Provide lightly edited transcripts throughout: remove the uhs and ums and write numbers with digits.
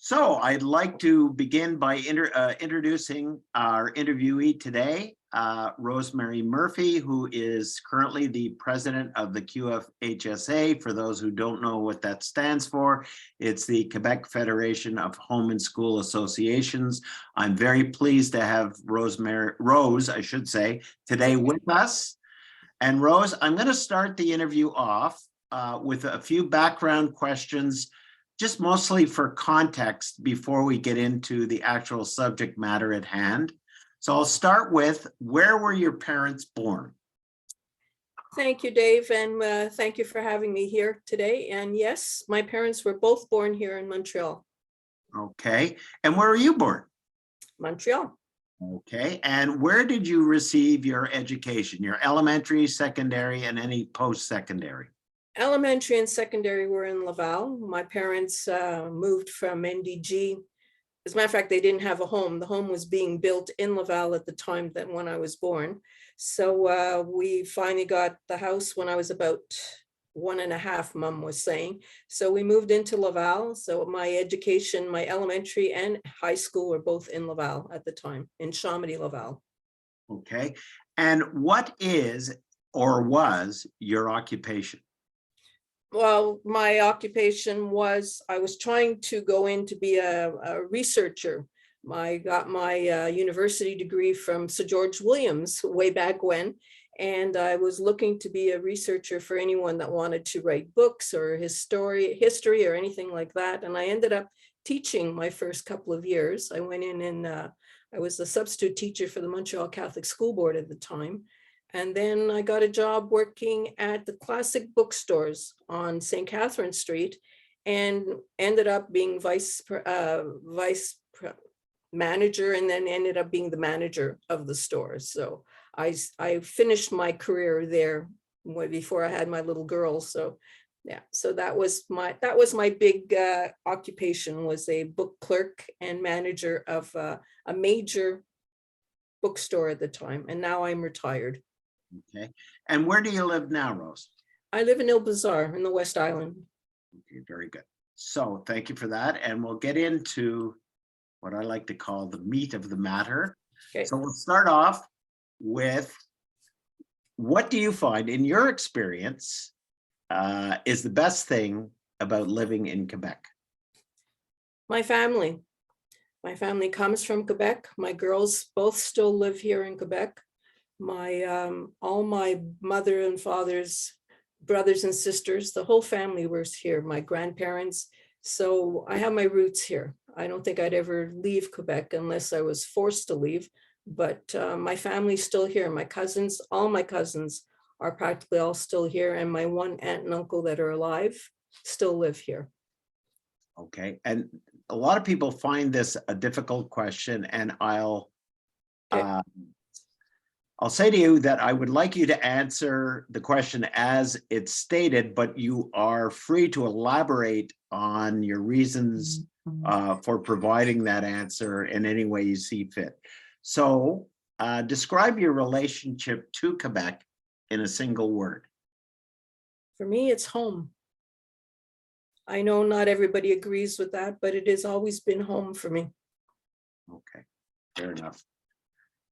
So I'd like to begin by introducing our interviewee today, Rosemary Murphy, who is currently the president of the QFHSA. For those who don't know what that stands for, it's the Quebec Federation of Home and School Associations. I'm very pleased to have Rose, I should say, today with us. And Rose, I'm going to start the interview off with a few background questions, just mostly for context before we get into the actual subject matter at hand. So I'll start with, where were your parents born? Thank you, Dave, and thank you for having me here today. And yes, my parents were both born here in Montreal. Okay, and where were you born? Montreal. Okay, and where did you receive your education, your elementary, secondary, and any post-secondary? Elementary and secondary were in Laval. My parents moved from NDG. As a matter of fact, they didn't have a home. The home was being built in Laval at the time that when I was born. So we finally got the house when I was about 1.5, Mom was saying. So we moved into Laval. So my education, my elementary and high school were both in Laval at the time, in Chomedy, Laval. Okay, and what is or was your occupation? Well, my occupation was, I was trying to go in to be a researcher. I got my university degree from Sir George Williams way back when, and I was looking to be a researcher for anyone that wanted to write books or history or anything like that. And I ended up teaching my first couple of years. I went in and I was a substitute teacher for the Montreal Catholic School Board at the time. And then I got a job working at the classic bookstores on St. Catherine Street and ended up being vice manager, and then ended up being the manager of the stores. So I finished my career there before I had my little girls. So yeah, so that was my big occupation, was a book clerk and manager of a major bookstore at the time. And now I'm retired. Okay, and where do you live now, Rose? I live in Ile-Bizarre in the West Island. Okay, very good. So thank you for that. And we'll get into what I like to call the meat of the matter. Okay. So we'll start off with, what do you find in your experience is the best thing about living in Quebec? My family. My family comes from Quebec. My girls both still live here in Quebec. All my mother and father's brothers and sisters, the whole family was here, my grandparents. So I have my roots here. I don't think I'd ever leave Quebec unless I was forced to leave, but my family's still here. My cousins, all my cousins are practically all still here. And my one aunt and uncle that are alive still live here. Okay, and a lot of people find this a difficult question, and I'll say to you that I would like you to answer the question as it's stated, but you are free to elaborate on your reasons for providing that answer in any way you see fit. So describe your relationship to Quebec in a single word. For me, it's home. I know not everybody agrees with that, but it has always been home for me. Okay, fair enough.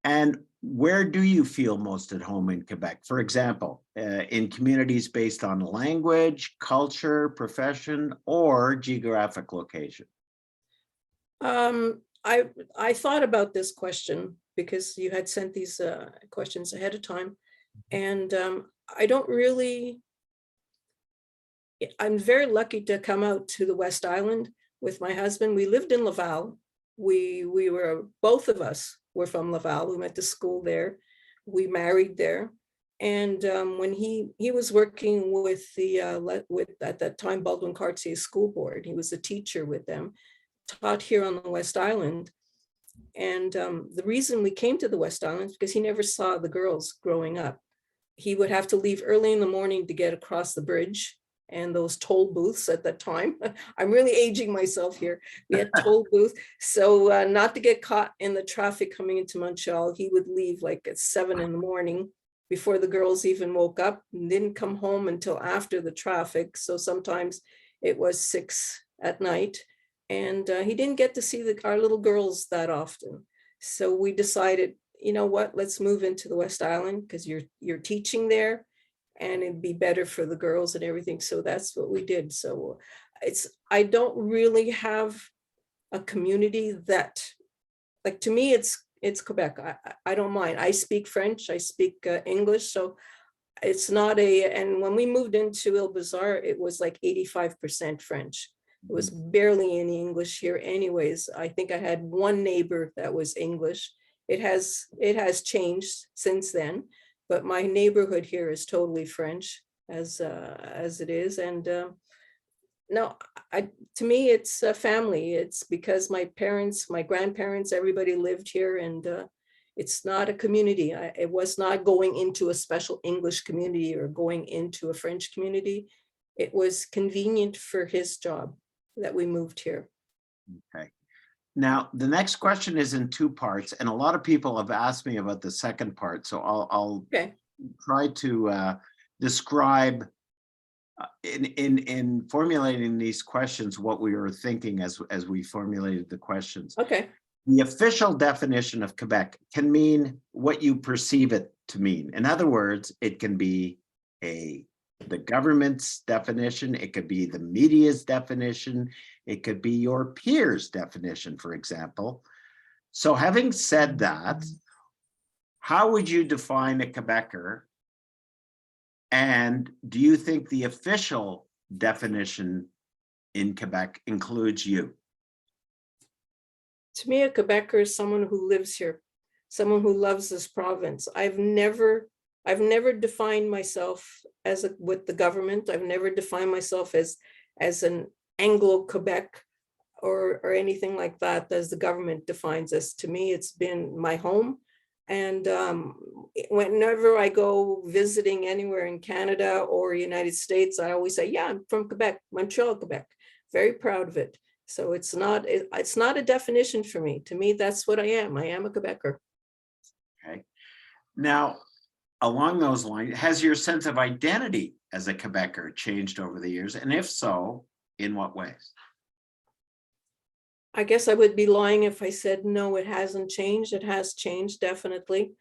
And where do you feel most at home in Quebec? For example, in communities based on language, culture, profession, or geographic location? I thought about this question because you had sent these questions ahead of time. And I don't really, I'm very lucky to come out to the West Island with my husband. We lived in Laval. We were, both of us were from Laval. We went to school there. We married there. And when he was working with at that time, Baldwin Cartier School Board, he was a teacher with them, taught here on the West Island. And the reason we came to the West Island is because he never saw the girls growing up. He would have to leave early in the morning to get across the bridge and those toll booths at that time. I'm really aging myself here. We had toll booths. So not to get caught in the traffic coming into Montreal, he would leave like at 7 in the morning before the girls even woke up, and didn't come home until after the traffic. So sometimes it was 6 at night. And he didn't get to see our little girls that often. So we decided, you know what, let's move into the West Island because you're teaching there and it'd be better for the girls and everything. So that's what we did. So I don't really have a community that, like, to me, it's Quebec. I don't mind. I speak French, I speak English. So it's not and when we moved into Il Bazar, it was like 85% French. It was barely any English here anyways. I think I had one neighbor that was English. It has changed since then, but my neighborhood here is totally French as it is. And no, to me, it's a family. It's because my parents, my grandparents, everybody lived here, and it's not a community. It was not going into a special English community or going into a French community. It was convenient for his job that we moved here. Okay. Now, the next question is in two parts, and a lot of people have asked me about the second part. So I'll Okay. try to describe in formulating these questions what we were thinking as we formulated the questions. Okay. The official definition of Quebec can mean what you perceive it to mean. In other words, it can be the government's definition, it could be the media's definition, it could be your peers' definition, for example. So having said that, how would you define a Quebecer? And do you think the official definition in Quebec includes you? To me, a Quebecer is someone who lives here, someone who loves this province. I've never defined myself with the government. I've never defined myself as an Anglo-Quebec or anything like that, as the government defines us. To me, it's been my home. And whenever I go visiting anywhere in Canada or United States, I always say, yeah, I'm from Quebec, Montreal, Quebec. Very proud of it. So it's not a definition for me. To me, that's what I am. I am a Quebecer. Okay. Now, along those lines, has your sense of identity as a Quebecer changed over the years? And if so, in what ways? I guess I would be lying if I said, no, it hasn't changed. It has changed, definitely.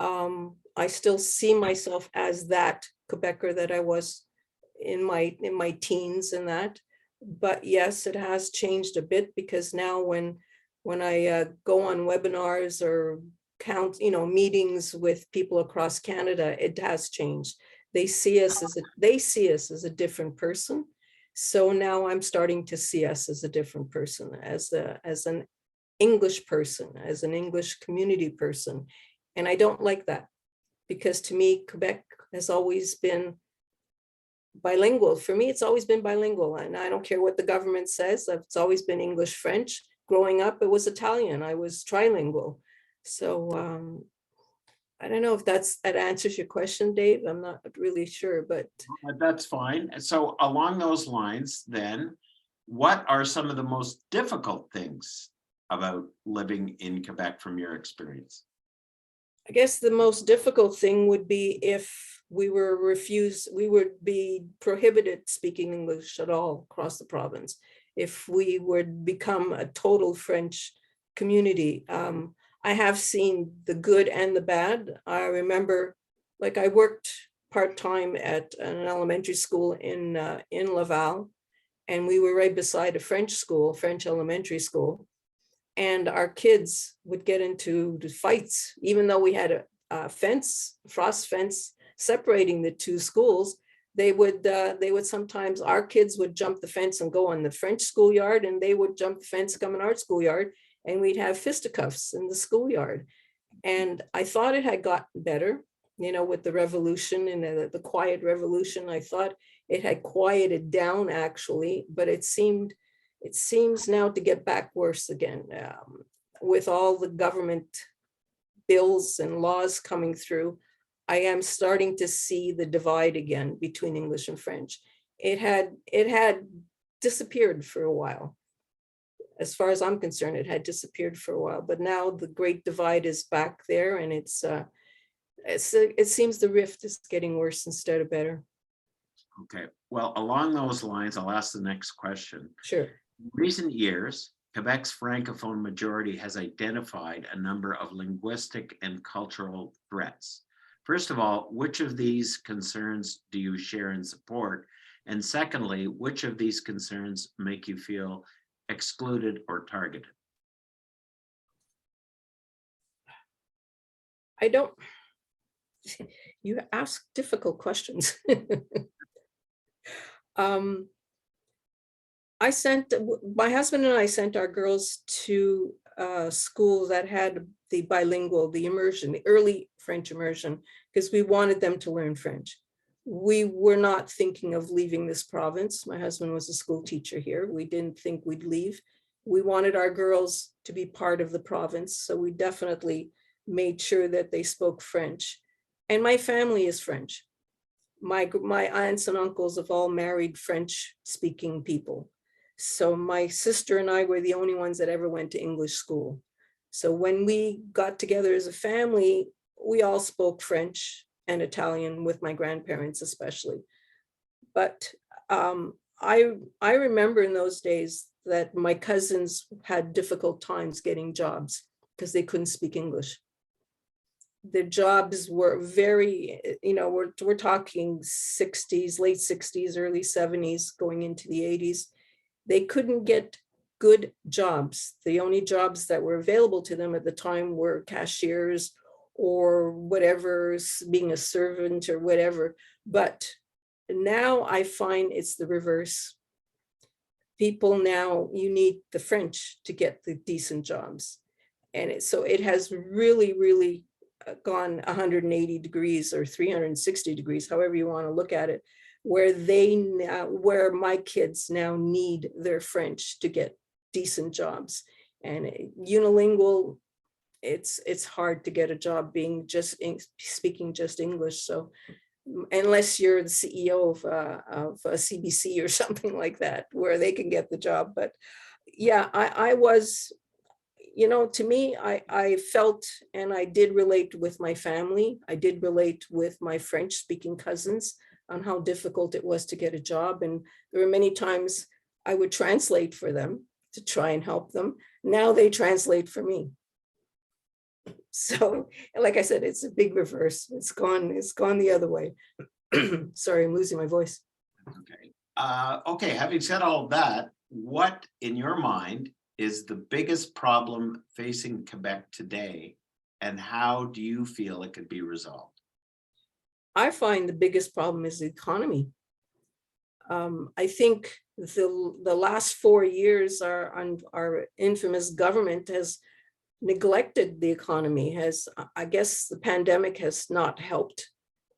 I still see myself as that Quebecer that I was in my teens and that. But yes, it has changed a bit, because now when I go on webinars or meetings with people across Canada, it has changed. They see us as a different person. So now I'm starting to see us as a different person, as an English person, as an English community person. And I don't like that, because to me, Quebec has always been bilingual. For me, it's always been bilingual, and I don't care what the government says. It's always been English, French. Growing up, it was Italian. I was trilingual. So I don't know if that answers your question, Dave. I'm not really sure, but that's fine. So along those lines, then, what are some of the most difficult things about living in Quebec from your experience? I guess the most difficult thing would be if we would be prohibited speaking English at all across the province, if we would become a total French community. I have seen the good and the bad. I remember, like, I worked part-time at an elementary school in Laval, and we were right beside a French school, French elementary school. And our kids would get into the fights, even though we had a frost fence separating the two schools. They would sometimes, our kids would jump the fence and go on the French schoolyard, and they would jump the fence, come in our schoolyard, and we'd have fisticuffs in the schoolyard. And I thought it had gotten better, with the revolution and the quiet revolution. I thought it had quieted down, actually, but it seems now to get back worse again, with all the government bills and laws coming through. I am starting to see the divide again between English and French. It had disappeared for a while. As far as I'm concerned, it had disappeared for a while, but now the great divide is back there, and it seems the rift is getting worse instead of better. Okay, well, along those lines, I'll ask the next question. Sure. In recent years, Quebec's Francophone majority has identified a number of linguistic and cultural threats. First of all, which of these concerns do you share and support? And secondly, which of these concerns make you feel excluded or targeted? I don't, you ask difficult questions. My husband and I sent our girls to school that had the bilingual, the immersion, the early French immersion, because we wanted them to learn French. We were not thinking of leaving this province. My husband was a school teacher here. We didn't think we'd leave. We wanted our girls to be part of the province, so we definitely made sure that they spoke French. And my family is French. My aunts and uncles have all married French-speaking people. So my sister and I were the only ones that ever went to English school. So when we got together as a family, we all spoke French and Italian with my grandparents especially. But I remember in those days that my cousins had difficult times getting jobs because they couldn't speak English. The jobs were very, we're talking 60s, late 60s, early 70s, going into the 80s. They couldn't get good jobs. The only jobs that were available to them at the time were cashiers or whatever, being a servant or whatever. But now I find it's the reverse. People now, you need the French to get the decent jobs. And so it has really, really gone 180 degrees or 360 degrees, however you want to look at it, where my kids now need their French to get decent jobs. And unilingual, it's hard to get a job speaking just English. So unless you're the CEO of a CBC or something like that, where they can get the job. But yeah, I was, to me, I felt, and I did relate with my family. I did relate with my French speaking cousins on how difficult it was to get a job. And there were many times I would translate for them to try and help them. Now they translate for me. So, like I said, it's a big reverse. It's gone the other way. Sorry, I'm losing my voice. Okay. Okay, having said all of that, what in your mind is the biggest problem facing Quebec today, and how do you feel it could be resolved? I find the biggest problem is the economy. I think the last 4 years, our infamous government has neglected the economy. I guess the pandemic has not helped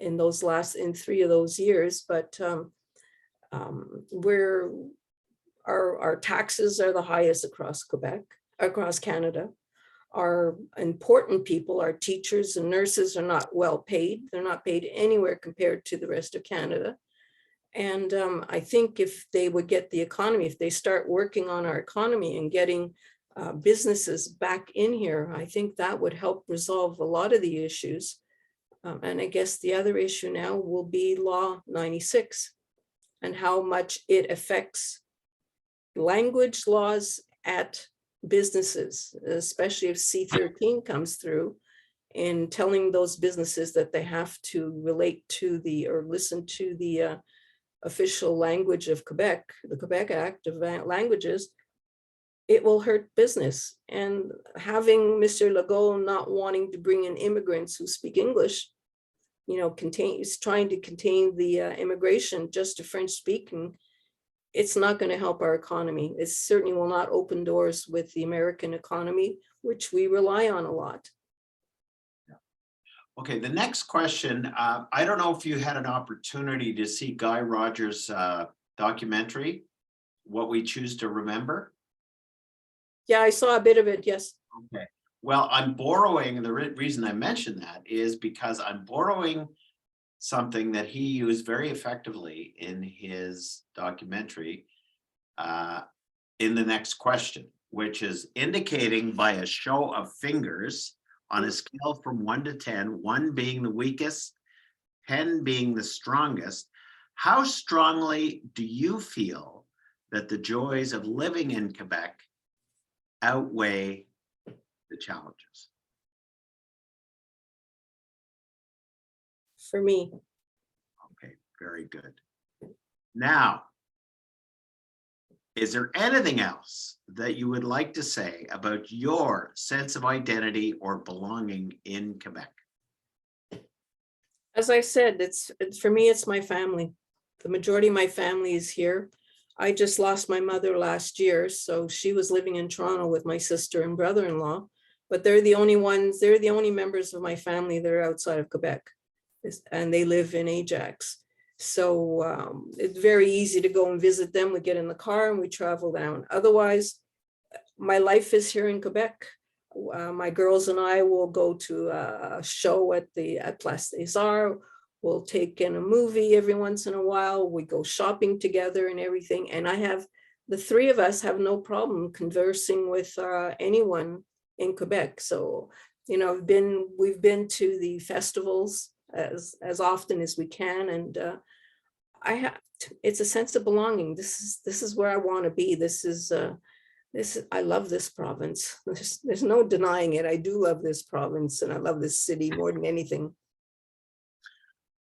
in 3 of those years, but our taxes are the highest across Quebec, across Canada. Our important people, our teachers and nurses, are not well paid. They're not paid anywhere compared to the rest of Canada. And I think if they would get the economy, if they start working on our economy and getting businesses back in here, I think that would help resolve a lot of the issues. And I guess the other issue now will be Law 96 and how much it affects language laws at businesses, especially if C-13 comes through in telling those businesses that they have to relate to or listen to the official language of Quebec, the Quebec Act of Languages. It will hurt business. And having Mr. Legault not wanting to bring in immigrants who speak English, is trying to contain the immigration just to French speaking, it's not going to help our economy. It certainly will not open doors with the American economy, which we rely on a lot. Okay, the next question, I don't know if you had an opportunity to see Guy Rogers' documentary, What We Choose to Remember. Yeah, I saw a bit of it, yes. Okay, well, I'm borrowing, the reason I mention that is because I'm borrowing something that he used very effectively in his documentary in the next question, which is indicating by a show of fingers on a scale from 1 to 10, 1 being the weakest, 10 being the strongest, how strongly do you feel that the joys of living in Quebec outweigh the challenges? For me, Okay, very good. Now, is there anything else that you would like to say about your sense of identity or belonging in Quebec? as I said, it's for me, it's my family. The majority of my family is here. I just lost my mother last year, so she was living in Toronto with my sister and brother-in-law, but they're the only ones, they're the only members of my family that are outside of Quebec, and they live in Ajax. So it's very easy to go and visit them. We get in the car and we travel down. Otherwise, my life is here in Quebec. My girls and I will go to a show at Place des Arts. We'll take in a movie every once in a while. We go shopping together and everything. And the three of us have no problem conversing with anyone in Quebec. So, you know, we've been to the festivals as often as we can, and it's a sense of belonging. This is where I want to be. I love this province. There's no denying it. I do love this province, and I love this city more than anything.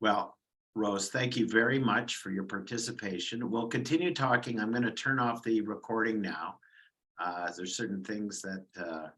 Well, Rose, thank you very much for your participation. We'll continue talking. I'm going to turn off the recording now. There's certain things that